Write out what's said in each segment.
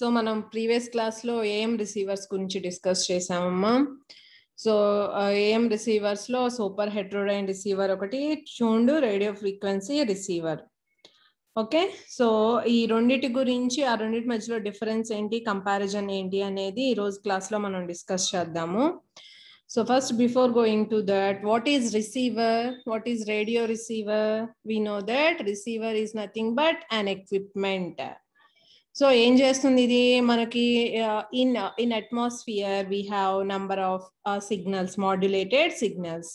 So మనం previous క్లాస్లో AM receivers గురించి డిస్కస్ చేసామమ్మా. సో ఏఎం రిసీవర్స్లో సూపర్ హెట్రోడైన్ రిసీవర్ ఒకటి, tuned radio frequency receiver. Okay, so ఈ రెండిటి గురించి, ఆ రెండిటి మధ్యలో డిఫరెన్స్ ఏంటి, కంపారిజన్ ఏంటి అనేది ఈరోజు క్లాస్లో మనం డిస్కస్ చేద్దాము. So first, before going to that, what is receiver? What is radio receiver? We know that receiver is nothing but an equipment. So ఏం చేస్తుంది ఇది మనకి, in atmosphere we have number of signals, modulated signals.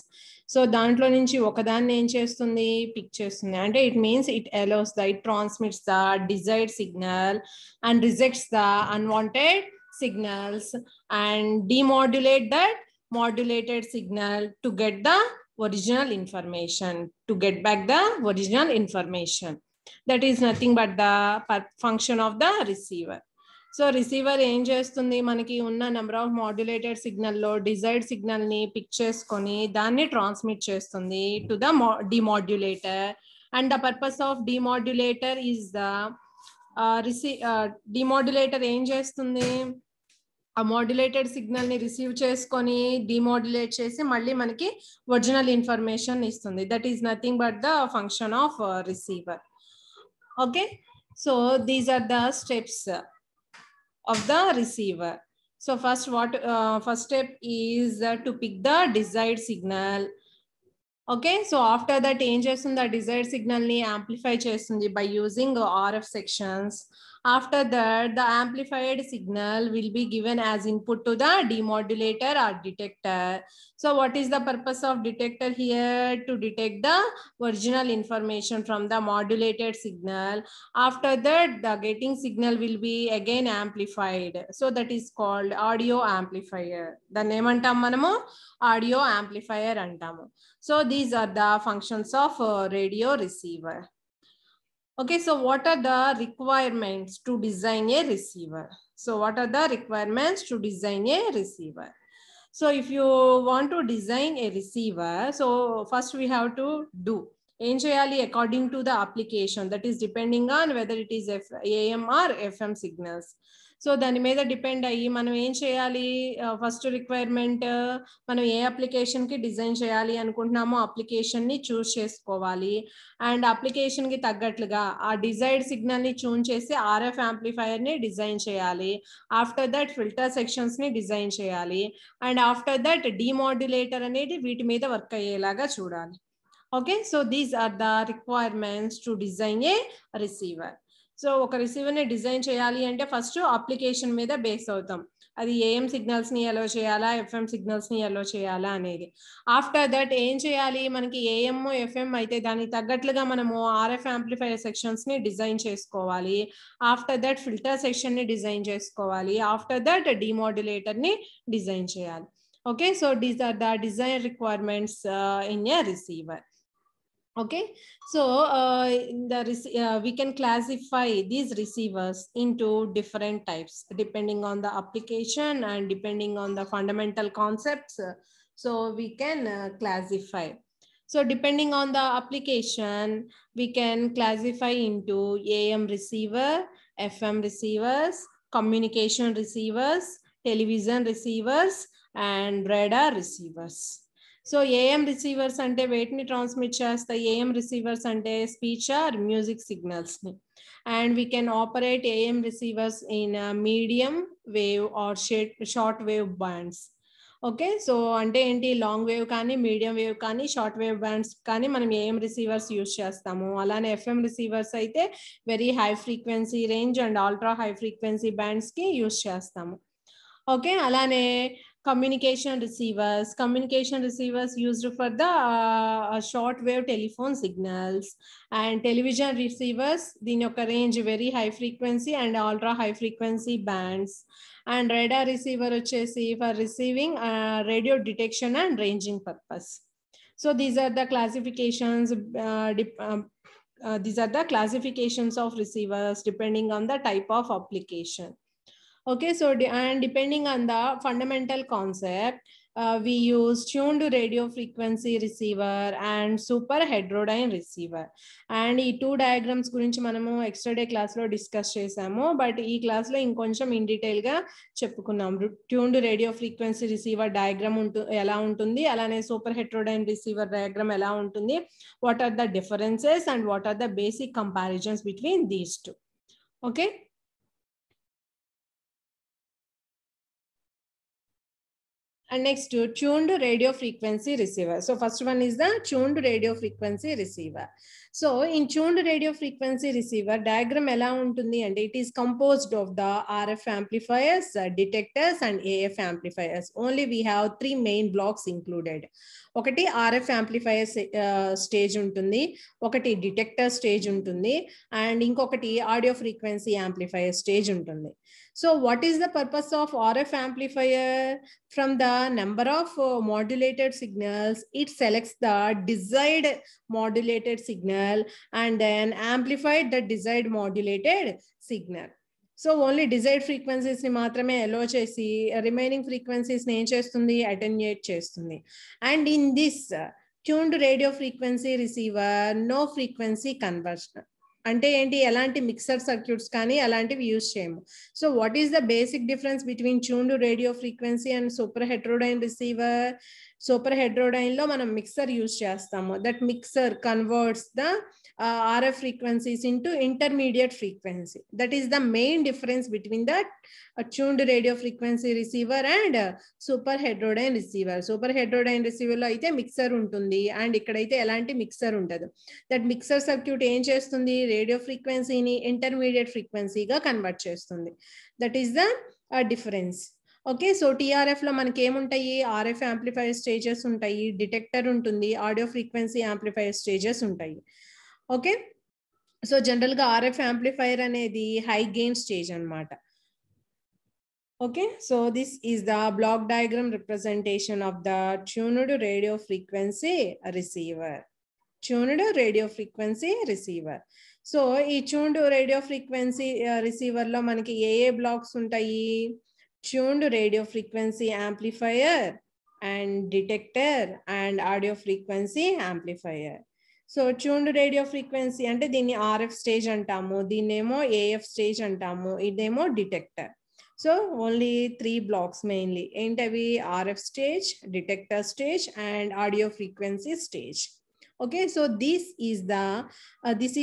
So దాంట్లో నుంచి ఒకదాన్ని ఏం చేస్తుంది, pick చేస్తుంది. అంటే it means it allows the, it transmits the desired signal and rejects the unwanted signals and demodulate that modulated signal to get the original information, to get back the original information. That is nothing but the function of the receiver. So receiver ఏం చేస్తుంది, మనకి ఉన్న number of modulated సిగ్నల్లో desired signal ని pick చేసుకొని దాన్ని transmit చేస్తుంది to the demodulator. And the purpose of demodulator is the demodulator ఏం చేస్తుంది, ఆ మాడ్యులేటెడ్ సిగ్నల్ ని రిసీవ్ చేసుకొని డిమాడ్యులేట్ చేసి మళ్ళీ మనకి ఒరిజినల్ ఇన్ఫర్మేషన్ ఇస్తుంది. That is nothing but the function of receiver. Okay, so these are the steps of the receiver. So first step is to pick the desired signal. Okay, so after that ఏం చేస్తుంది, ఆ desired signal ని amplify చేస్తుంది by using RF sections. After that, the amplified signal will be given as input to the demodulator or detector. So what is the purpose of detector here? To detect the original information from the modulated signal. After that, the getting signal will be again amplified. So that is called audio amplifier. The name antam manamu audio amplifier antamu. So these are the functions of radio receiver. Okay, so what are the requirements to design a receiver? So what are the requirements to design a receiver? So if you want to design a receiver, so first we have to do ఏం చేయాలి, according to the application, that is depending on whether it is AM or FM signals. So దాని మీద depend అయ్యి మనం ఏం చేయాలి, first requirement మనం ఏ అప్లికేషన్కి design చేయాలి అనుకుంటున్నామో అప్లికేషన్ని చూస్ చేసుకోవాలి. అండ్ అప్లికేషన్కి తగ్గట్లుగా ఆ డిజైర్డ్ సిగ్నల్ని ట్యూన్ చేసి RF యాంప్లిఫైయర్ని డిజైన్ చేయాలి. ఆఫ్టర్ దట్ ఫిల్టర్ సెక్షన్స్ని డిజైన్ చేయాలి. అండ్ ఆఫ్టర్ దట్ డిమాడ్యులేటర్ అనేది వీటి మీద వర్క్ అయ్యేలాగా చూడాలి. Okay, so these are the requirements to design a receiver. సో ఒక రిసీవర్ని డిజైన్ చేయాలి అంటే ఫస్ట్ అప్లికేషన్ మీద బేస్ అవుతాం, అది AM సిగ్నల్స్ని ఎలో చేయాలా, FM సిగ్నల్స్ని ఎలో చేయాలా అనేది. ఆఫ్టర్ దట్ ఏం చేయాలి, మనకి AM FM అయితే దానికి తగ్గట్లుగా మనము RF యాంప్లిఫైయర్ సెక్షన్స్ని డిజైన్ చేసుకోవాలి. ఆఫ్టర్ దట్ ఫిల్టర్ సెక్షన్ని డిజైన్ చేసుకోవాలి. ఆఫ్టర్ దట్ డిమాడ్యులేటర్ని డిజైన్ చేయాలి. Okay, so these are the design requirements in a receiver. Okay, so we can classify these receivers into different types depending on the application and depending on the fundamental concepts. So we can classify. So depending on the application, we can classify into AM receiver, FM receivers, communication receivers, television receivers, and radar receivers. So AM receivers అంటే వేటిని ట్రాన్స్మిట్ చేస్తాయి, AM receivers అంటే speech or music సిగ్నల్స్ని. And we can operate AM receivers in medium wave or short wave bands. Okay, so అంటే ఏంటి, long wave కానీ, medium wave కానీ, షార్ట్ వేవ్ బ్యాండ్స్ కానీ మనం AM రిసీవర్స్ యూజ్ చేస్తాము. అలానే FM రిసీవర్స్ అయితే very high frequency range and ultra high frequency బ్యాండ్స్కి యూజ్ చేస్తాము. ఓకే, అలానే communication receivers used for the short wave telephone signals. And television receivers, దీని యొక్క range very high frequency and ultra high frequency bands. And radar receiver వచ్చేసి for receiving radio detection and ranging purpose. So these are the classifications. These are the classifications of receivers depending on the type of application. Okay, so and depending on the fundamental concept, we use tuned radio frequency receiver and super heterodyne receiver. And ఈ two diagrams గురించి మనము extra day క్లాస్లో discuss చేసాము, but ఈ క్లాస్లో ఇంకొంచెం in డీటెయిల్గా చెప్పుకున్నాం. Tuned radio frequency receiver diagram ఎలా ఉంటుంది, అలానే సూపర్ హెటరోడైన్ రిసీవర్ డయాగ్రామ్ ఎలా ఉంటుంది, what are the differences and what are the basic comparisons between these two. Okay, and next tuned radio frequency receiver. So first one is the tuned radio frequency receiver. So in tuned radio frequency receiver diagram ela untundi and it is composed of the RF amplifiers, detectors and AF amplifiers. Only we have three main blocks included. ఒకటి RF amplifier stage ఉంటుంది, ఒకటి detector stage ఉంటుంది, and ఇంకొకటి audio frequency amplifier stage ఉంటుంది. So what is the purpose of RF amplifier? From the number of modulated signals, it selects the desired modulated signal and then amplified the desired modulated signal. So only desired frequencies ni maatrame allow chesi remaining frequencies ni em chestundi, attenuate chestundi. And in this tuned radio frequency receiver, no frequency conversion. అంటే ఏంటి, ఎలాంటి mixer circuits కానీ అలాంటివి use చేయము. So what is the basic difference between tuned radio frequency and super హెటరోడైన్ receiver? Super heterodyne లో మనం mixer use చేస్తాము. That mixer converts the RF frequencies into intermediate frequency. That is the main difference between the tuned radio frequency receiver and super heterodyne receiver. Super heterodyne receiver lo aithe mixer untundi and ikkadaithe elanti mixer untadu. That mixer circuit em chestundi, radio frequency ni intermediate frequency ga convert chestundi. That is the difference. Okay, so TRF లో మనకి ఏముంటాయి, RF amplifier stages ఉంటాయి, detector ఉంటుంది, audio frequency amplifier stages ఉంటాయి. Okay, so general గా RF amplifier అనేది high gain stage అన్నమాట. Okay, so this is the block diagram representation of the tuned radio frequency receiver. Tuned radio frequency receiver. So ఈ tuned radio frequency receiver లో మనకి ఏ blocks ఉంటాయి? Tuned radio frequency amplifier and detector and audio frequency amplifier. So tuned radio frequency ante dini RF stage antamu, dinemo AF stage antamu, idemo detector. So only three blocks mainly, entavi RF stage, detector stage and audio frequency stage. Okay, so this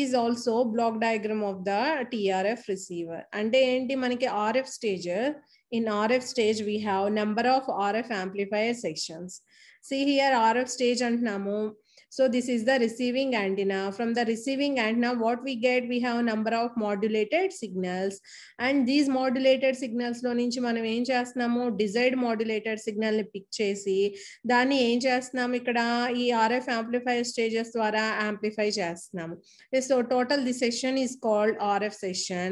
is also block diagram of the TRF receiver. Ante enti manaki RF stage, in RF stage we have number of RF amplifier sections. See here RF stage antunnamo. So this is the receiving antenna. From the receiving antenna what we get, we have number of modulated signals, and these modulated signals lo nunchi manam em chestunnamo, desired modulated signal ni pick chesi danni em chestunnam ikkada ee RF amplifier stages dwara amplify chestunnam. So total this section is called RF section,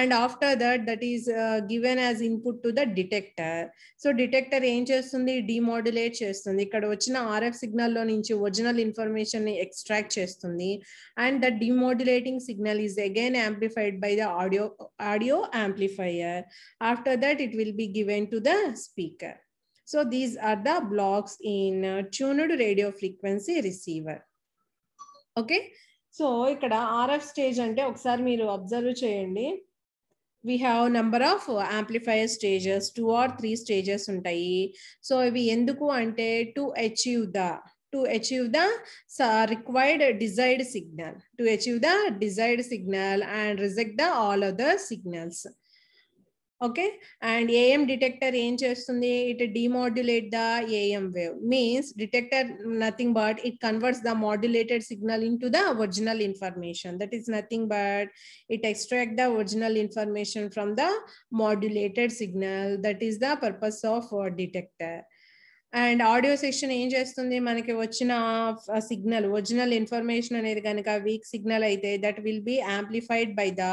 and after that is given as input to the detector. So detector em chestundi, demodulate chestundi, ikkada vachina RF signal lo nunchi original information ni extract chestundi, and the demodulating signal is again amplified by the audio amplifier. After that it will be given to the speaker. So these are the blocks in tuned radio frequency receiver. Okay, so ikkada RF stage ante okasari meeru observe cheyandi. We have number of amplifier stages, 2 or 3 stages ఉంటాయి. So ఇవి ఎందుకు అంటే to achieve the required desired signal, to achieve the desired signal and reject the all other signals. Okay, and AM detector em chestundi, it demodulate the AM wave. Means detector nothing but it converts the modulated signal into the original information. That is nothing but it extract the original information from the modulated signal. That is the purpose of detector. And audio section ఏం చేస్తుంది, మనకి వచ్చిన signal original information అనేది కనుక week signal అయితే that will B amplified by the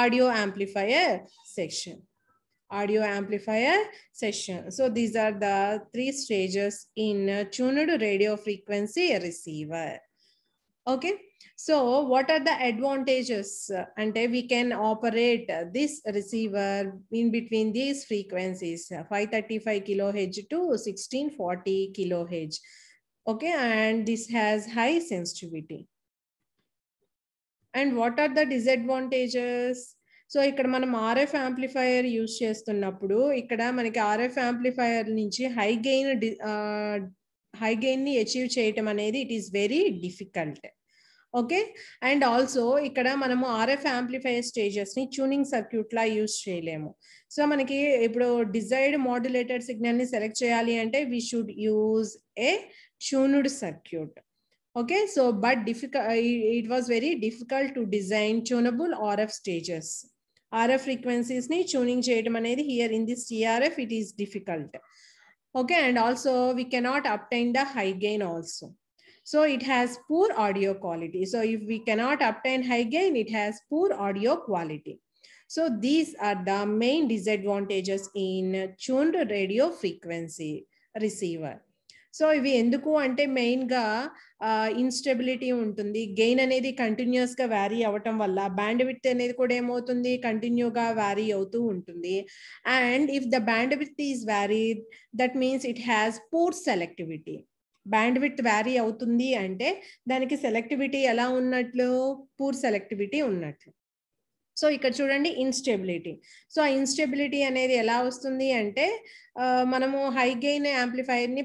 audio amplifier section. Audio amplifier session. So these are the 3 stages in tuned radio frequency receiver. Okay, so what are the advantages? And we can operate this receiver in between these frequencies, 535 kilohertz to 1640 kilohertz. Okay, and this has high sensitivity. And what are the disadvantages? So ఇక్కడ మనం RF amplifier use చేస్తున్నప్పుడు ఇక్కడ మనకి RF amplifier నుంచి high gain ని achieve చేయటం అనేది it is very difficult. Okay, and also ఇక్కడ మనము RF యాంప్లిఫైయర్ స్టేజెస్ ని ట్యూనింగ్ సర్క్యూట్ లా యూజ్ చేయలేము. సో మనకి ఇప్పుడు డిజైర్డ్ మాడ్యులేటెడ్ సిగ్నల్ ని సెలెక్ట్ చేయాలి అంటే we should use a tuned circuit. Okay, so but it was very difficult to design tunable RF stages. RF frequencies ni tuning cheyadam anedi here in this TRF it is difficult. Okay, and also we cannot obtain the high gain also. So it has poor audio quality. So if we cannot obtain high gain, it has poor audio quality. So these are the main disadvantages in tuned radio frequency receiver. So ఇవి ఎందుకు అంటే main గా instability ఉంటుంది, gain అనేది continuous గా vary అవ్వటం వల్ల band width అనేది కూడా ఏమవుతుంది కంటిన్యూగా వ్యారీ అవుతూ ఉంటుంది. And if the bandwidth is varied that means it has poor selectivity. Bandwidth vary అవుతుంది అంటే దానికి సెలెక్టివిటీ ఎలా ఉన్నట్లు, పూర్ సెలెక్టివిటీ ఉన్నట్లు. సో ఇక్కడ చూడండి ఇన్స్టెబిలిటీ. సో ఆ ఇన్స్టెబిలిటీ అనేది ఎలా వస్తుంది అంటే మనము హై గెయిన్ యాంప్లిఫైయర్ ని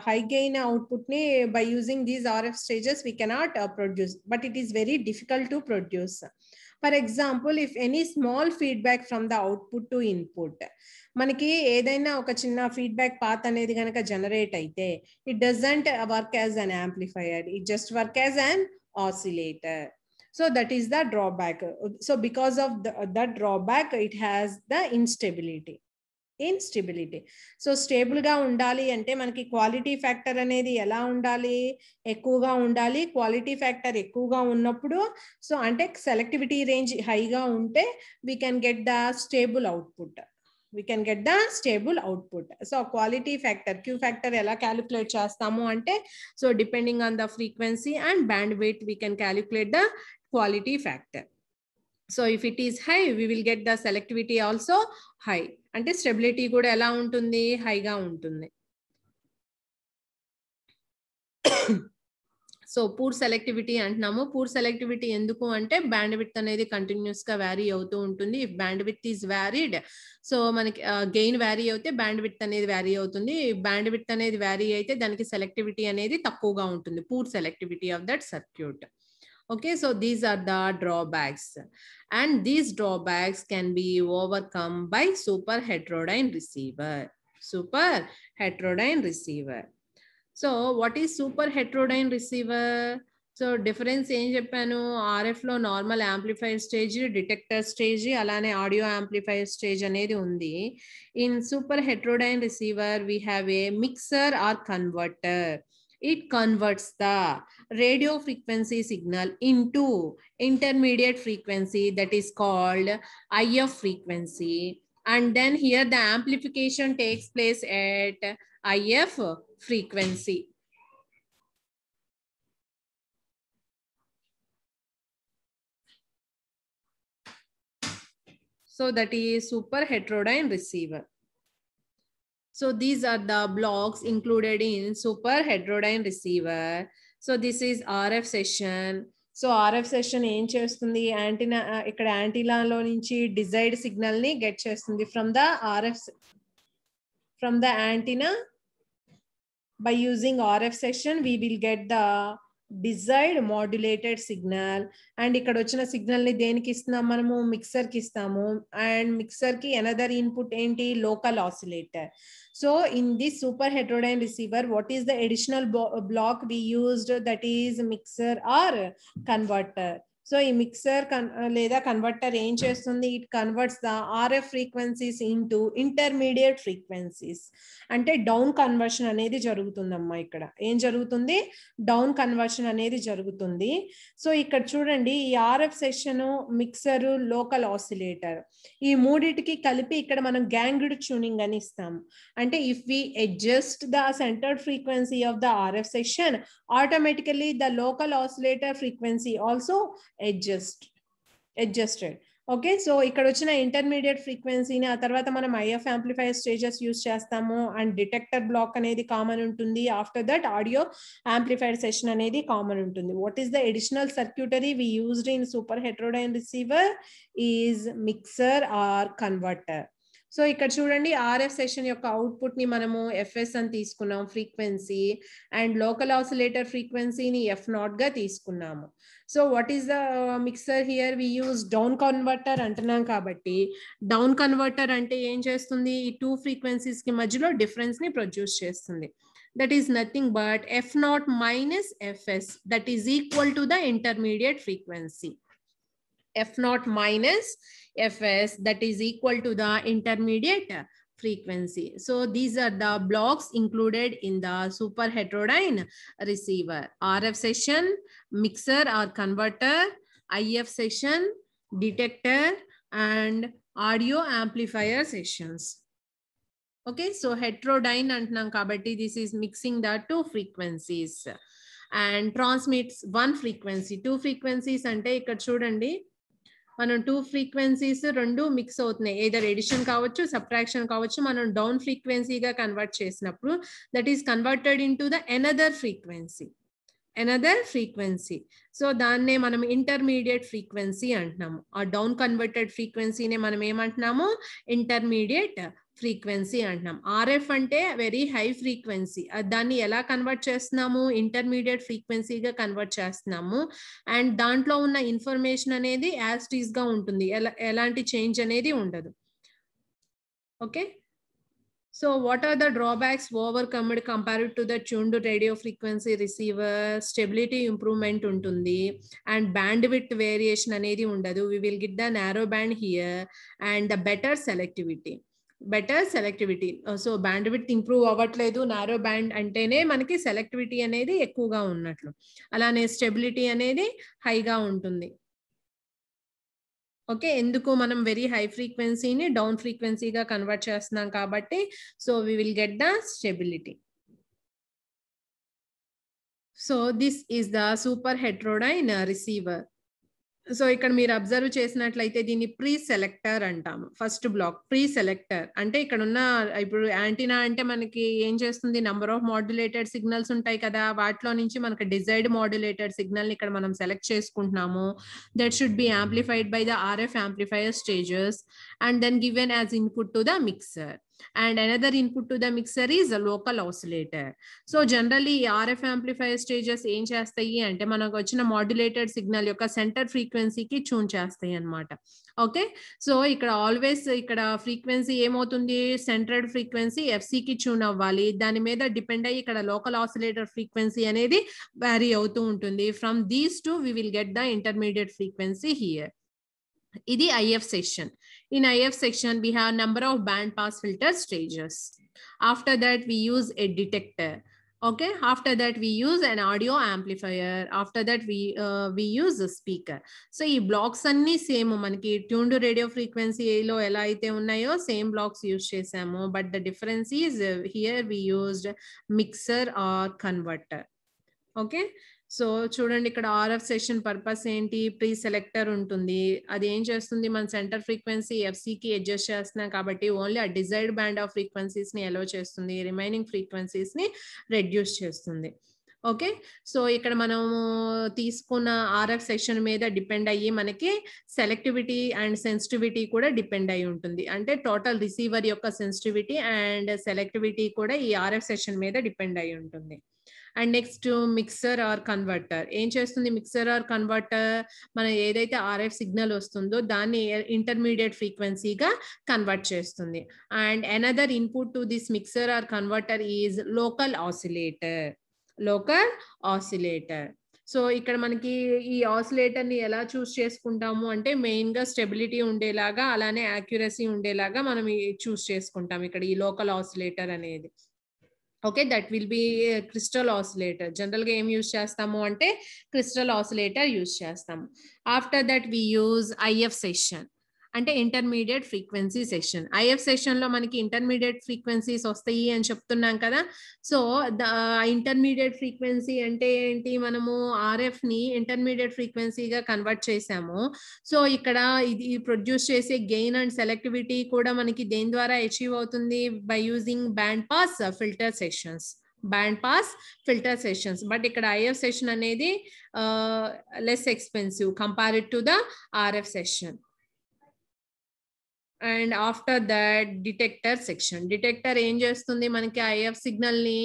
హై గెయిన్ అవుట్పుట్ ని by using these RF stages we cannot produce, but it is very difficult to produce. For example if any small feedback from the output to input, మనకి ఏదైనా ఒక చిన్న feedback path అనేది కనుక generate అయితే it doesn't work as an amplifier, it just work as an oscillator. So that is the drawback. So because of that drawback, it has the instability. So stable గా ఉండాలి అంటే మనకి quality factor అనేది ఎలా ఉండాలి, ఎక్కువగా ఉండాలి. క్వాలిటీ ఫ్యాక్టర్ ఎక్కువగా ఉన్నప్పుడు సో అంటే సెలెక్టివిటీ రేంజ్ హైగా ఉంటే we can get the stable output. So quality factor Q factor ఎలా క్యాలిక్యులేట్ చేస్తాము అంటే so depending on the frequency and band width we can calculate the quality factor. So if it is high, we will get the selectivity also high. Ante stability kuda ela untundi, high ga untundi. So poor selectivity antunnamo. Poor selectivity enduku ante bandwidth anedi continuous ga vary avutu untundi. If bandwidth is varied, so manaki gain vary avute bandwidth anedi vary avutundi. If bandwidth anedi vary aithe daniki selectivity anedi takkuva untundi. Poor selectivity of that circuit. Okay, so these are the drawbacks, and these drawbacks can be overcome by super heterodyne receiver. So what is super heterodyne receiver? So difference em cheppanu, RF lo normal amplifier stage, detector stage, alane audio amplifier stage anedi undi. In super heterodyne receiver we have a mixer or converter. It converts the radio frequency signal into intermediate frequency that is called IF frequency, and then here the amplification takes place at IF frequency. So that is super heterodyne receiver. So these are the blocks included in super heterodyne receiver. So this is RF session. So RF session ఏం చేస్తుంది, antenna ఇక్కడ యాంటీనాలో నుంచి desired signal ని get చేస్తుంది from the antenna. By using RF session we will get the desired modulated signal, and ఇక్కడ వచ్చిన signal ని దేనికి ఇస్తున్నాం మనము, మిక్సర్ కి ఇస్తాము, అండ్ మిక్సర్ కి అనదర్ ఇన్పుట్ ఏంటి, local oscillator. So in this super heterodyne receiver, what is the additional block we used, that is mixer or converter. So ఈ మిక్సర్ లేదా కన్వర్టర్ ఏం చేస్తుంది, it converts the RF frequencies into intermediate frequencies. అంటే down conversion అనేది జరుగుతుందమ్మా. ఇక్కడ ఏం జరుగుతుంది, down conversion అనేది జరుగుతుంది. సో ఇక్కడ చూడండి, ఈ RF session, mixer, local oscillator, ఈ మూడిటికి కలిపి ఇక్కడ మనం గ్యాంగ్డ్ ట్యూనింగ్ అని ఇస్తాం. అంటే if we adjust the centred frequency of the RF section, automatically the local oscillator frequency also adjusted. Okay, so ఇక్కడ వచ్చిన ఇంటర్మీడియట్ ఫ్రీక్వెన్సీని ఆ తర్వాత మనం ఐఎఫ్ యాంప్లిఫైయర్ స్టేజెస్ యూస్ చేస్తాము. అండ్ డిటెక్టర్ బ్లాక్ అనేది కామన్ ఉంటుంది. After that audio amplifier section అనేది కామన్ ఉంటుంది. What is the additional circuitry we used in super heterodyne receiver is mixer or converter. So ఇక్కడ చూడండి, ఆర్ఎఫ్ సెషన్ యొక్క output ని మనము ఎఫ్ఎస్ అని తీసుకున్నాం ఫ్రీక్వెన్సీ, అండ్ లోకల్ ఆసిలేటర్ ఫ్రీక్వెన్సీని F0 గా తీసుకున్నాము. So what is the mixer here, we use down converter అంటున్నాం కాబట్టి, డౌన్ కన్వర్టర్ అంటే ఏం చేస్తుంది, ఈ టూ ఫ్రీక్వెన్సీస్ కి మధ్యలో డిఫరెన్స్ ని ప్రొడ్యూస్ చేస్తుంది. That is nothing but F0 minus FS, that is equal to the intermediate frequency. F0 minus Fs, that is equal to the intermediate frequency. So these are the blocks included in the super heterodyne receiver: RF section, mixer or converter, IF section, detector, and audio amplifier sections. Okay, so heterodyne antunam kabatti this is mixing the two frequencies and transmits one frequency. Two frequencies ante ikkada chudandi, మనం two frequencies రెండు mix అవుతున్నాయి. Either edition కావచ్చు, subtraction కావచ్చు. మనం down ఫ్రీక్వెన్సీగా convert చేసినప్పుడు that is converted in to the another frequency. So దాన్నే మనం ఇంటర్మీడియట్ ఫ్రీక్వెన్సీ అంటున్నాము. ఆ డౌన్ కన్వర్టెడ్ ఫ్రీక్వెన్సీనే మనం ఏమంటున్నాము, ఇంటర్మీడియట్ ఫ్రీక్వెన్సీ అంటున్నాం. ఆర్ఎఫ్ అంటే వెరీ హై ఫ్రీక్వెన్సీ, దాన్ని ఎలా కన్వర్ట్ చేస్తున్నాము, ఇంటర్మీడియట్ ఫ్రీక్వెన్సీగా కన్వర్ట్ చేస్తున్నాము. అండ్ దాంట్లో ఉన్న ఇన్ఫర్మేషన్ అనేది యాజ్ ఇట్ ఈస్ గా ఉంటుంది, ఎలాంటి చేంజ్ అనేది ఉండదు. Okay, so what are the drawbacks overcomed compared to the tuned radio frequency receiver? Stability improvement ఉంటుంది, అండ్ బ్యాండ్ విడ్త్ వేరియేషన్ అనేది ఉండదు. We will get the narrow band here, and the better selectivity. So bandwidth improve అవ్వట్లేదు, narrow band అంటేనే మనకి selectivity అనేది ఎక్కువగా ఉన్నట్లు. అలానే స్టెబిలిటీ అనేది హైగా ఉంటుంది. ఓకే, ఎందుకు మనం వెరీ హై ఫ్రీక్వెన్సీని డౌన్ ఫ్రీక్వెన్సీగా కన్వర్ట్ చేస్తున్నాం కాబట్టి, so we will get the stability. So this is the super heterodyne receiver. So ఇక్కడ మీరు అబ్జర్వ్ చేసినట్లయితే దీన్ని ప్రీ సెలెక్టర్ అంటాము. ఫస్ట్ బ్లాక్ ప్రీ సెలెక్టర్ అంటే ఇక్కడ ఉన్న, ఇప్పుడు యాంటీనా అంటే మనకి ఏం చేస్తుంది, నంబర్ ఆఫ్ మాడ్యులేటెడ్ సిగ్నల్స్ ఉంటాయి కదా, వాటిలో నుంచి మనకి డిజైర్డ్ మాడ్యులేటెడ్ సిగ్నల్ ని ఇక్కడ మనం సెలెక్ట్ చేసుకుంటున్నాము. That should be amplified by the RF amplifier stages and then given as input to the mixer. And another input to the mixer is a local oscillator. So generally RF amplifier stages ఏం చేస్తాయి అంటే మనకు వచ్చిన modulated signal యొక్క centre ఫ్రీక్వెన్సీకి tune చేస్తాయి అన్నమాట. Okay, so ఇక్కడ ఆల్వేస్ ఇక్కడ ఫ్రీక్వెన్సీ ఏమవుతుంది, సెంటర్డ్ ఫ్రీక్వెన్సీ ఎఫ్సికి ట్యూన్ అవ్వాలి. దాని మీద డిపెండ్ అయ్యి ఇక్కడ లోకల్ ఆసిలేటర్ ఫ్రీక్వెన్సీ అనేది వ్యారీ అవుతూ ఉంటుంది. From these two we will get the intermediate frequency here. ఇది IF section. In IF section, we have number of band pass filter stages. After that, we use a detector. Okay. After that, we use an audio amplifier. After that, we use a speaker. So, ఈ blocks అన్ని same మనకి tuned radio frequency లో ఎలా అయితే ఉన్నాయో same blocks use చేసాము. But the difference is here we used mixer or converter. Okay. So చూడండి ఇక్కడ ఆర్ఎఫ్ సెషన్ పర్పస్ ఏంటి, ప్రీ సెలెక్టర్ ఉంటుంది. అది ఏం చేస్తుంది, మన సెంటర్ ఫ్రీక్వెన్సీ ఎఫ్సికి అడ్జస్ట్ చేస్తున్నాం కాబట్టి ఓన్లీ ఆ డిజైర్డ్ బ్యాండ్ ఆఫ్ ఫ్రీక్వెన్సీస్ ని అలో చేస్తుంది, రిమైనింగ్ ఫ్రీక్వెన్సీస్ ని రెడ్యూస్ చేస్తుంది. ఓకే, సో ఇక్కడ మనము తీసుకున్న ఆర్ఎఫ్ సెక్షన్ మీద డిపెండ్ అయ్యి మనకి సెలెక్టివిటీ అండ్ సెన్సిటివిటీ కూడా డిపెండ్ అయి ఉంటుంది. అంటే టోటల్ రిసీవర్ యొక్క సెన్సిటివిటీ అండ్ సెలెక్టివిటీ కూడా ఈ ఆర్ఎఫ్ సెక్షన్ మీద డిపెండ్ అయి ఉంటుంది. And next mixer or converter ఏం చేస్తుంది, మిక్సర్ ఆర్ కన్వర్టర్ మన ఏదైతే ఆర్ఎఫ్ సిగ్నల్ వస్తుందో దాన్ని ఇంటర్మీడియట్ ఫ్రీక్వెన్సీగా కన్వర్ట్ చేస్తుంది. And another input to this mixer or converter is local oscillator. So ఇక్కడ మనకి ఈ ఆసిలేటర్ ని ఎలా చూస్ చేసుకుంటాము అంటే మెయిన్ గా స్టెబిలిటీ ఉండేలాగా అలానే యాక్యురసీ ఉండేలాగా మనం చూస్ చేసుకుంటాం ఇక్కడ ఈ లోకల్ ఆసిలేటర్ అనేది. Okay, that will be crystal oscillator. General గా ఏం యూస్ చేస్తాము అంటే క్రిస్టల్ ఆసిలేటర్ యూస్ చేస్తాము. After that we use IF section అంటే intermediate frequency section. IF section లో మనకి ఇంటర్మీడియట్ ఫ్రీక్వెన్సీస్ వస్తాయి అని చెప్తున్నాం కదా. సో ఇంటర్మీడియట్ ఫ్రీక్వెన్సీ అంటే ఏంటి, మనము ఆర్ఎఫ్ ని ఇంటర్మీడియట్ ఫ్రీక్వెన్సీగా కన్వర్ట్ చేసాము. సో ఇక్కడ ఇది ప్రొడ్యూస్ చేసే గెయిన్ అండ్ సెలెక్టివిటీ కూడా మనకి దేని ద్వారా అచీవ్ అవుతుంది, by using band pass filter sessions. Band pass filter sessions. But ఇక్కడ ఐఎఫ్ సెషన్ అనేది less expensive compared to the RF session. And after that detector section. Detector ఏం చేస్తుంది, మనకి ఐఎఫ్ సిగ్నల్ ని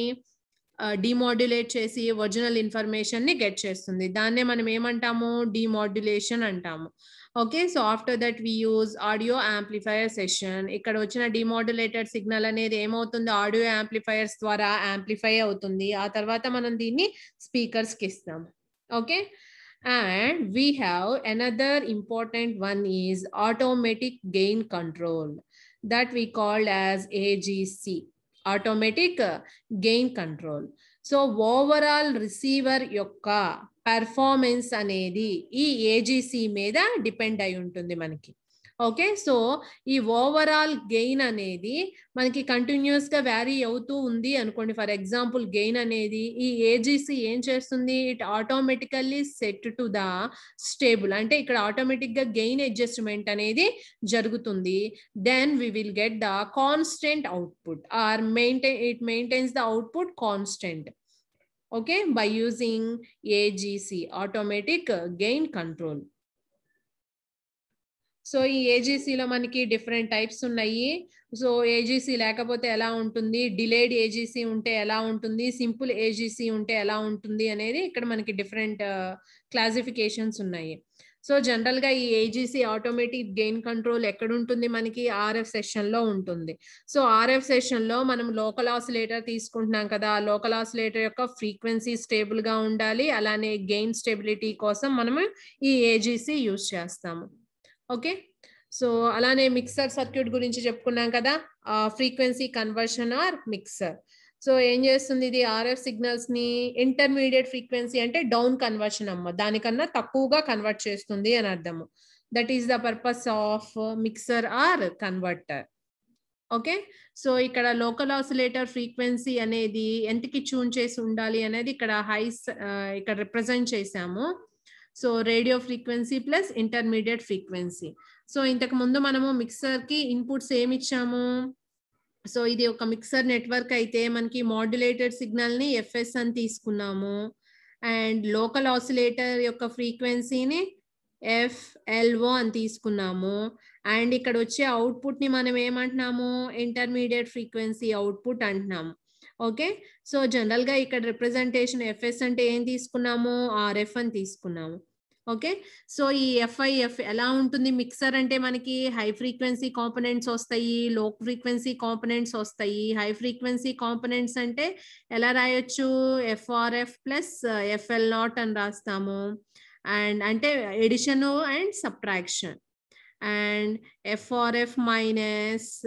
డిమోడ్యులేట్ చేసి ఒరిజినల్ ఇన్ఫర్మేషన్ ని get చేస్తుంది. దాన్నే మనం ఏమంటాము, డిమోడ్యులేషన్ అంటాము. Okay, so after that we use audio amplifier session. ఇక్కడ వచ్చిన డిమోడ్యులేటెడ్ సిగ్నల్ అనేది ఏమవుతుంది, ఆడియో యాంప్లిఫైయర్స్ ద్వారా యాంప్లిఫై అవుతుంది. ఆ తర్వాత మనం దీన్ని స్పీకర్స్ కి ఇస్తాం. Okay, and we have another important one is automatic gain control that we call as AGC, automatic gain control. So overall receiver yokka performance anedi ee AGC మీద depend అయి ఉంటుంది మనకి. ఓకే, సో ఈ overall gain అనేది మనకి continuous గా vary అవుతూ ఉంది అనుకోండి. ఫర్ ఎగ్జాంపుల్ గెయిన్ అనేది ఈ ఏజీసీ ఏం చేస్తుంది, it automatically set to the stable. అంటే ఇక్కడ ఆటోమేటిక్ గా గెయిన్ అడ్జస్ట్మెంట్ అనేది జరుగుతుంది. Then we will get the constant output or it maintains the output constant. Okay, by using AGC, automatic gain control. So ఈ ఏజీసీలో మనకి డిఫరెంట్ టైప్స్ ఉన్నాయి. So AGC లేకపోతే ఎలా ఉంటుంది, డిలేడ్ ఏజీసీ ఉంటే ఎలా ఉంటుంది, సింపుల్ ఏజీసీ ఉంటే ఎలా ఉంటుంది అనేది ఇక్కడ మనకి డిఫరెంట్ క్లాసిఫికేషన్స్ ఉన్నాయి. సో జనరల్ గా ఈ ఏజీసీ ఆటోమేటిక్ గెయిన్ కంట్రోల్ ఎక్కడ ఉంటుంది, మనకి ఆర్ఎఫ్ సెషన్ లో ఉంటుంది. సో ఆర్ఎఫ్ సెషన్ లో మనం లోకల్ ఆసిలేటర్ తీసుకుంటున్నాం కదా, లోకల్ ఆసిలేటర్ యొక్క ఫ్రీక్వెన్సీ స్టేబుల్ గా ఉండాలి, అలానే గెయిన్ స్టెబిలిటీ కోసం మనము ఈ ఏజీసీ యూజ్ చేస్తాము. ఓకే, సో అలానే మిక్సర్ సర్క్యూట్ గురించి చెప్పుకున్నాం కదా, frequency conversion or mixer. So ఏం చేస్తుంది, ఇది ఆర్ఎఫ్ సిగ్నల్స్ ని ఇంటర్మీడియట్ ఫ్రీక్వెన్సీ అంటే డౌన్ కన్వర్షన్ అమ్మ, దానికన్నా తక్కువగా కన్వర్ట్ చేస్తుంది అని అర్థము. That is the purpose of mixer or converter. Okay, so ఇక్కడ లోకల్ ఆసిలేటర్ ఫ్రీక్వెన్సీ అనేది ఎంతకి ట్యూన్ చేసి ఉండాలి అనేది ఇక్కడ ఇక్కడ రిప్రజెంట్ చేసాము. So radio frequency plus intermediate frequency. So ఇంతకు ముందు మనము మిక్సర్ కి ఇన్పుట్స్ ఏమి ఇచ్చాము, సో ఇది ఒక మిక్సర్ నెట్వర్క్ అయితే మనకి మాడ్యులేటెడ్ సిగ్నల్ ని ఎఫ్ఎస్ అని తీసుకున్నాము, అండ్ లోకల్ ఆసిలేటర్ యొక్క ఫ్రీక్వెన్సీని ఎఫ్ఎల్ఓ అని తీసుకున్నాము, అండ్ ఇక్కడ వచ్చే అవుట్పుట్ ని మనం ఏమంటున్నాము, ఇంటర్మీడియట్ ఫ్రీక్వెన్సీ అవుట్పుట్ అంటున్నాము. ఓకే, సో జనరల్ గా ఇక్కడ రిప్రజెంటేషన్ ఎఫ్ఎస్ అంటే ఏం తీసుకున్నాము, ఆర్ఎఫ్ అని తీసుకున్నాము. ఓకే, సో ఈ ఎఫ్ఐఎఫ్ ఎలా ఉంటుంది, మిక్సర్ అంటే మనకి హై ఫ్రీక్వెన్సీ కాంపోనెంట్స్ వస్తాయి, లో ఫ్రీక్వెన్సీ కాంపోనెంట్స్ వస్తాయి. హై ఫ్రీక్వెన్సీ కాంపోనెంట్స్ అంటే ఎలా రాయొచ్చు, ఎఫ్ఆర్ఎఫ్ ప్లస్ ఎఫ్ఎల్ నాట్ అని రాస్తాము, అండ్ అంటే addition and subtraction, and FRF minus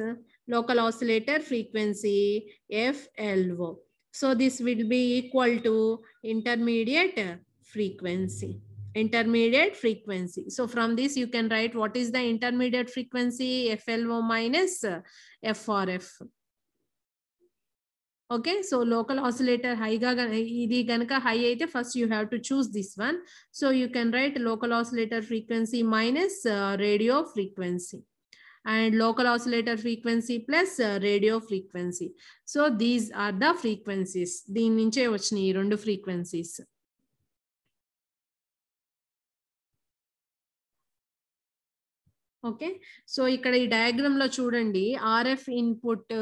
local oscillator frequency FLO. So this will be equal to intermediate frequency. Intermediate frequency. So from this you can write what is the intermediate frequency, FLO minus FRF. Okay, so local oscillator high ga idi ganaka high aithe first you have to choose this one. So you can write local oscillator frequency minus radio frequency, and local oscillator frequency plus radio frequency. So these are the frequencies. Deen nunche vachinayi rendu frequencies. Okay. So ఇక్కడ ఈ diagram లో చూడండి, RF input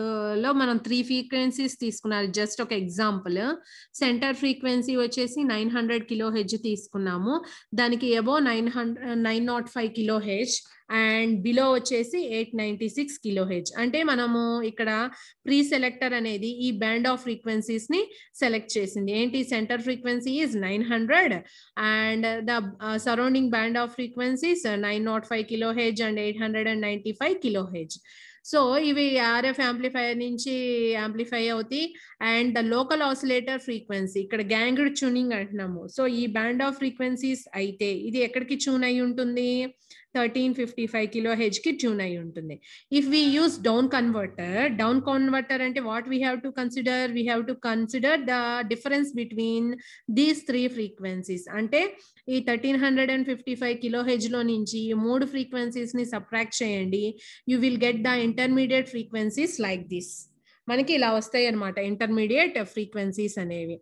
లో మనం 3 frequencies తీసుకున్నారు. Just ఒక example. Centre frequency వచ్చేసి 900 kilo hedge తీసుకున్నాము. దానికి above 905 kilo hedge and below వచ్చేసి 896 కిలో హెడ్జ్. అంటే మనము ఇక్కడ ప్రీ సెలెక్టర్ అనేది ఈ బ్యాండ్ ఆఫ్ ఫ్రీక్వెన్సీస్ ని సెలెక్ట్ చేసింది. ఏంటి, centre frequency is 900 and the surrounding band of frequencies 905 kilohertz and 895 kilohertz. So ఇవి ఆర్ఎఫ్ యాంప్లిఫైయర్ నుంచి యాంప్లిఫై అవుతాయి. And the local oscillator frequency, ఇక్కడ గ్యాంగ్డ్ ట్యూనింగ్ అంటున్నాము. సో ఈ బ్యాండ్ ఆఫ్ ఫ్రీక్వెన్సీస్ అయితే ఇది ఎక్కడికి ట్యూన్ అయి ఉంటుంది, 1355 కిలో హెడ్జ్ కి ట్యూన్ అయి ఉంటుంది. If we use down converter అంటే what we have to consider the difference between these 3 frequencies. అంటే ఈ 1355 కిలో హెడ్జ్ లో నుంచి 3 ఫ్రీక్వెన్సీస్ ని సబ్ట్రాక్ట్ చేయండి. You will get the intermediate frequencies like this. మనకి ఇలా వస్తాయి అన్నమాట ఇంటర్మీడియట్ ఫ్రీక్వెన్సీస్ అనేవి.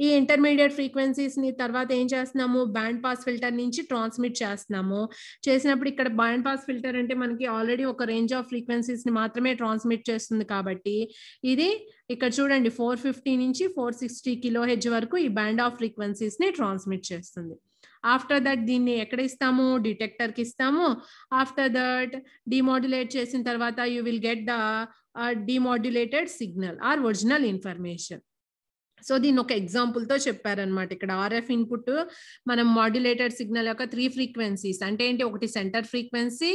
ఈ ఇంటర్మీడియట్ ఫ్రీక్వెన్సీస్ ని తర్వాత ఏం చేస్తున్నాము, బ్యాండ్ పాస్ ఫిల్టర్ నుంచి ట్రాన్స్మిట్ చేసినప్పుడు ఇక్కడ బ్యాండ్ పాస్ ఫిల్టర్ అంటే మనకి ఆల్రెడీ ఒక రేంజ్ ఆఫ్ ఫ్రీక్వెన్సీస్ ని మాత్రమే ట్రాన్స్మిట్ చేస్తుంది కాబట్టి ఇది ఇక్కడ చూడండి 450 నుంచి 460 కిలో హెడ్జ్ వరకు ఈ బ్యాండ్ ఆఫ్ ఫ్రీక్వెన్సీస్ ని ట్రాన్స్మిట్ చేస్తుంది. ఆఫ్టర్ దట్ దీన్ని ఎక్కడ ఇస్తాము, డిటెక్టర్ కి ఇస్తాము. ఆఫ్టర్ దట్ డిమోడ్యులేట్ చేసిన తర్వాత you will get the demodulated signal or original information. So దీన్ని ఒక ఎగ్జాంపుల్ తో చెప్పారనమాట. ఇక్కడ ఆర్ఎఫ్ ఇన్పుట్ మనం మాడ్యులేటెడ్ సిగ్నల్ యొక్క 3 ఫ్రీక్వెన్సీస్ అంటే ఏంటి, ఒకటి centre frequency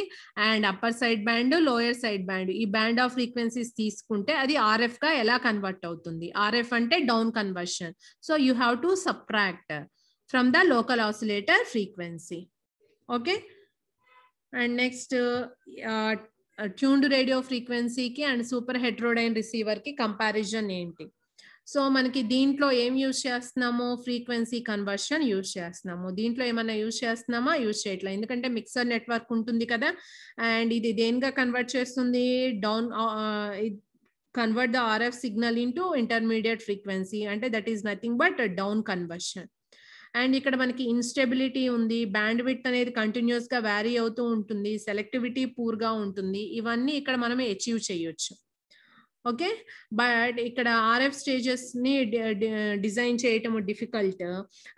and upper side band, lower side band. ఈ బ్యాండ్ ఆఫ్ ఫ్రీక్వెన్సీస్ తీసుకుంటే అది ఆర్ఎఫ్ గా ఎలా కన్వర్ట్ అవుతుంది. ఆర్ఎఫ్ అంటే down conversion. So you have to subtract from the local oscillator frequency. Okay, and next tuned radio frequency ki and super heterodyne receiver ki comparison enti. So మనకి దీంట్లో ఏం use చేస్తున్నాము, frequency conversion use చేస్తున్నాము. దీంట్లో ఏమైనా use చేస్తున్నామా, use చేయట్లేదు, ఎందుకంటే మిక్సర్ నెట్వర్క్ ఉంటుంది కదా. అండ్ ఇది దేనిగా కన్వర్ట్ చేస్తుంది, down convert the RF signal into intermediate frequency, అంటే that is nothing but down conversion. And ఇక్కడ మనకి ఇన్స్టెబిలిటీ ఉంది, బ్యాండ్ విడ్త్ అనేది కంటిన్యూస్ గా వ్యారీ అవుతూ ఉంటుంది, సెలెక్టివిటీ పూర్ గా ఉంటుంది. ఇవన్నీ ఇక్కడ మనం అచీవ్ చేయొచ్చు. ఓకే, బట్ ఇక్కడ ఆర్ఎఫ్ స్టేజెస్ ని డిజైన్ చేయటం డిఫికల్ట్.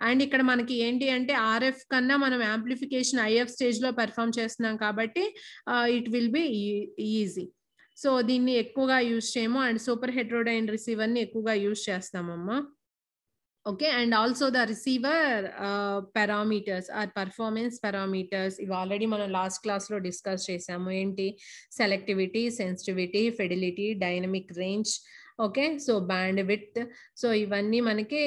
అండ్ ఇక్కడ మనకి ఏంటి అంటే ఆర్ఎఫ్ కన్నా మనం యాంప్లిఫికేషన్ ఐఎఫ్ స్టేజ్ లో పెర్ఫామ్ చేస్తున్నాం కాబట్టి it will be easy. So దీన్ని ఎక్కువగా యూజ్ చేయము. అండ్ సూపర్ హెటరోడైన్ రిసీవర్ ని ఎక్కువగా use చేస్తామమ్మా. Okay, and also the receiver parameters or performance parameters ఇవి ఆల్రెడీ మనం లాస్ట్ క్లాస్ లో డిస్కస్ చేసాము. ఏంటి, selectivity, sensitivity, fidelity, dynamic range. Okay, so band width. So ఇవన్నీ మనకి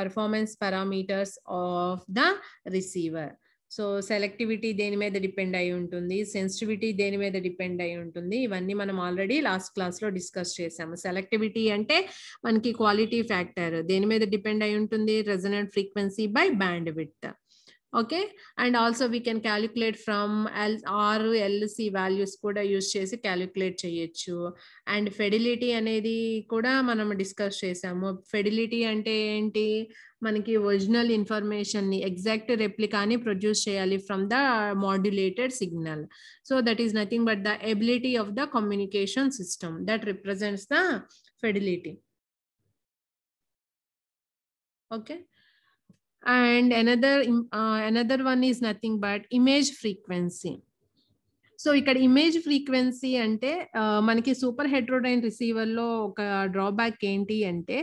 performance parameters of the receiver. So selectivity దేని మీద depend అయి ఉంటుంది, సెన్సిటివిటీ దేని మీద డిపెండ్ అయి ఉంటుంది, ఇవన్నీ మనం ఆల్రెడీ లాస్ట్ క్లాస్ లో డిస్కస్ చేసాము. సెలెక్టివిటీ అంటే మనకి క్వాలిటీ ఫ్యాక్టర్ దేని మీద డిపెండ్ అయి ఉంటుంది, resonant frequency by bandwidth. Okay, and also we can calculate from LC values కూడా యూజ్ చేసి క్యాలిక్యులేట్ చేయొచ్చు. అండ్ ఫెడిలిటీ అనేది కూడా మనం డిస్కస్ చేసాము. ఫెడిలిటీ అంటే ఏంటి, మనకి ఒరిజినల్ ఇన్ఫర్మేషన్ ని ఎగ్జాక్ట్ రెప్లికాని ప్రొడ్యూస్ చేయాలి from the modulated signal. So that is nothing but the ability of the communication system that represents the fidelity. Okay, and another one is nothing but image frequency. So ఇక్కడ image frequency అంటే మనకి super హెటరోడైన్ receiver లో ఒక drawback ఏంటి అంటే,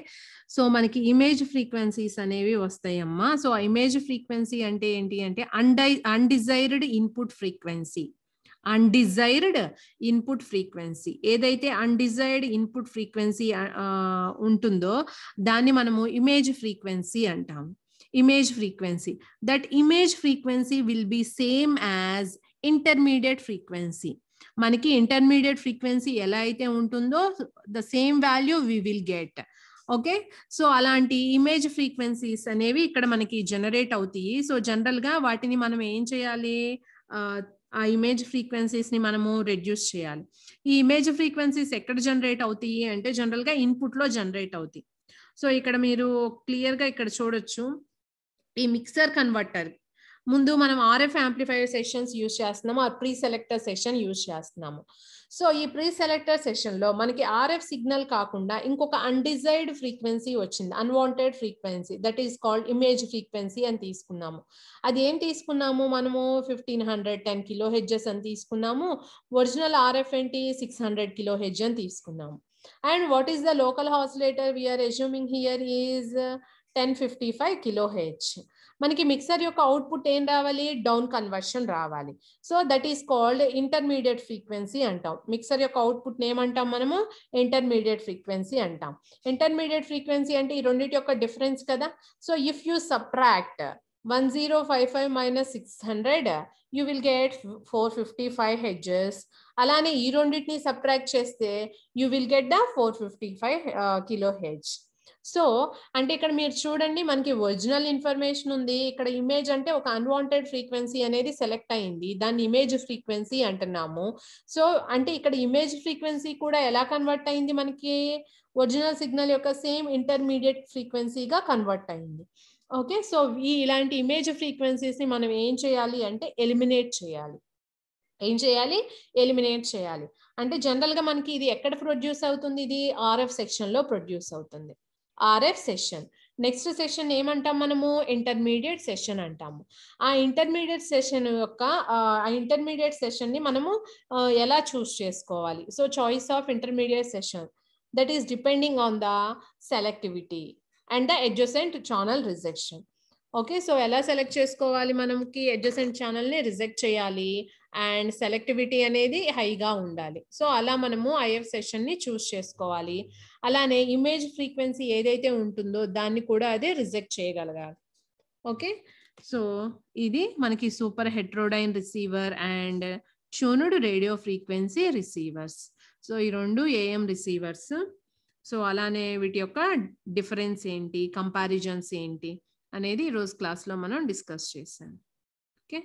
so మనకి image frequencies అనేవి వస్తాయమ్మా. So image frequency అంటే ఏంటి అంటే undesired input frequency. Undesired input frequency, ఏదైతే అన్డిజైర్డ్ ఇన్పుట్ ఫ్రీక్వెన్సీ ఉంటుందో దాన్ని మనము ఇమేజ్ ఫ్రీక్వెన్సీ అంటాం. image frequency, that image frequency will be same as intermediate frequency. మనకి ఇంటర్మీడియట్ ఫ్రీక్వెన్సీ ఎలా అయితే ఉంటుందో the same value we will get. Okay, so అలాంటి ఇమేజ్ ఫ్రీక్వెన్సీస్ అనేవి ఇక్కడ మనకి జనరేట్ అవుతాయి. సో జనరల్ గా వాటిని మనం ఏం చేయాలి, ఆ ఇమేజ్ ఫ్రీక్వెన్సీస్ ని మనము రెడ్యూస్ చేయాలి. ఈ ఇమేజ్ ఫ్రీక్వెన్సీస్ ఎక్కడ జనరేట్ అవుతాయి అంటే జనరల్ గా ఇన్పుట్ లో జనరేట్ అవుతాయి. సో ఇక్కడ మీరు క్లియర్ గా ఇక్కడ చూడొచ్చు, ఈ మిక్సర్ కన్వర్టర్ ముందు మనం ఆర్ఎఫ్ యాంప్లిఫైయర్ సెషన్స్ యూజ్ చేస్తున్నాము, ఆ ప్రీ సెలెక్టర్ సెషన్ యూజ్ చేస్తున్నాము. సో ఈ ప్రీ సెలెక్టర్ సెషన్లో మనకి ఆర్ఎఫ్ సిగ్నల్ కాకుండా ఇంకొక అన్డిజైర్డ్ ఫ్రీక్వెన్సీ వచ్చింది, unwanted frequency, that is called image frequency అని తీసుకున్నాము. అది ఏం తీసుకున్నాము మనము 1510 కిలో హెడ్జెస్ అని తీసుకున్నాము. ఒరిజినల్ ఆర్ఎఫ్ ఏంటి 600 కిలో హెడ్జ్ అని తీసుకున్నాము. And what is the local oscillator we're assuming here is 1055 kilo hertz. మనకి మిక్సర్ యొక్క అవుట్పుట్ ఏం రావాలి, డౌన్ కన్వర్షన్ రావాలి. So that is called intermediate frequency అంటాం. మిక్సర్ యొక్క అవుట్పుట్ ఏమంటాం మనము, ఇంటర్మీడియట్ ఫ్రీక్వెన్సీ అంటాం. ఇంటర్మీడియట్ ఫ్రీక్వెన్సీ అంటే ఈ రెండింటి యొక్క డిఫరెన్స్ కదా. So if you subtract 1055 minus 600 you will get 455 hertz. అలానే ఈ రెండింటిని సబ్ట్రాక్ట్ చేస్తే you will get the 455 kilo hedge. So అంటే ఇక్కడ మీరు చూడండి, మనకి ఒరిజినల్ ఇన్ఫర్మేషన్ ఉంది, ఇక్కడ ఇమేజ్ అంటే ఒక అన్వాంటెడ్ ఫ్రీక్వెన్సీ అనేది సెలెక్ట్ అయింది, దాన్ని ఇమేజ్ ఫ్రీక్వెన్సీ అంటున్నాము. సో అంటే ఇక్కడ ఇమేజ్ ఫ్రీక్వెన్సీ కూడా ఎలా కన్వర్ట్ అయింది, మనకి ఒరిజినల్ సిగ్నల్ యొక్క సేమ్ ఇంటర్మీడియట్ ఫ్రీక్వెన్సీగా కన్వర్ట్ అయింది. ఓకే, సో ఇలాంటి ఇమేజ్ ఫ్రీక్వెన్సీస్ ని మనం ఏం చేయాలి అంటే ఎలిమినేట్ చేయాలి. ఏం చేయాలి, ఎలిమినేట్ చేయాలి. అంటే జనరల్ గా మనకి ఇది ఎక్కడ ప్రొడ్యూస్ అవుతుంది, ఇది ఆర్ఎఫ్ సెక్షన్ లో ప్రొడ్యూస్ అవుతుంది, ఆర్ఎఫ్ సెషన్. నెక్స్ట్ సెషన్ ఏమంటాం మనము, ఇంటర్మీడియట్ సెషన్ అంటాము. ఆ ఇంటర్మీడియట్ సెషన్ యొక్క ఆ ఇంటర్మీడియట్ సెషన్ ని మనము ఎలా చూస్ చేసుకోవాలి. So choice of intermediate session, that is depending on the selectivity and the adjacent channel rejection. Okay, so ఎలా సెలెక్ట్ చేసుకోవాలి, మనకి అడ్జసెంట్ ఛానల్ ని రిజెక్ట్ చేయాలి అండ్ సెలెక్టివిటీ అనేది హైగా ఉండాలి. సో అలా మనము ఐఎఫ్ సెషన్ ని చూస్ చేసుకోవాలి. అలానే ఇమేజ్ ఫ్రీక్వెన్సీ ఏదైతే ఉంటుందో దాన్ని కూడా అదే రిజెక్ట్ చేయగలగాలి. ఓకే, సో ఇది మనకి super heterodyne receiver and tuned radio frequency receivers. So ఈ రెండు ఏఎం రిసీవర్స్. సో అలానే వీటి యొక్క డిఫరెన్స్ ఏంటి, కంపారిజన్స్ ఏంటి అనేది ఈరోజు క్లాస్లో మనం డిస్కస్ చేసాం. ఓకే.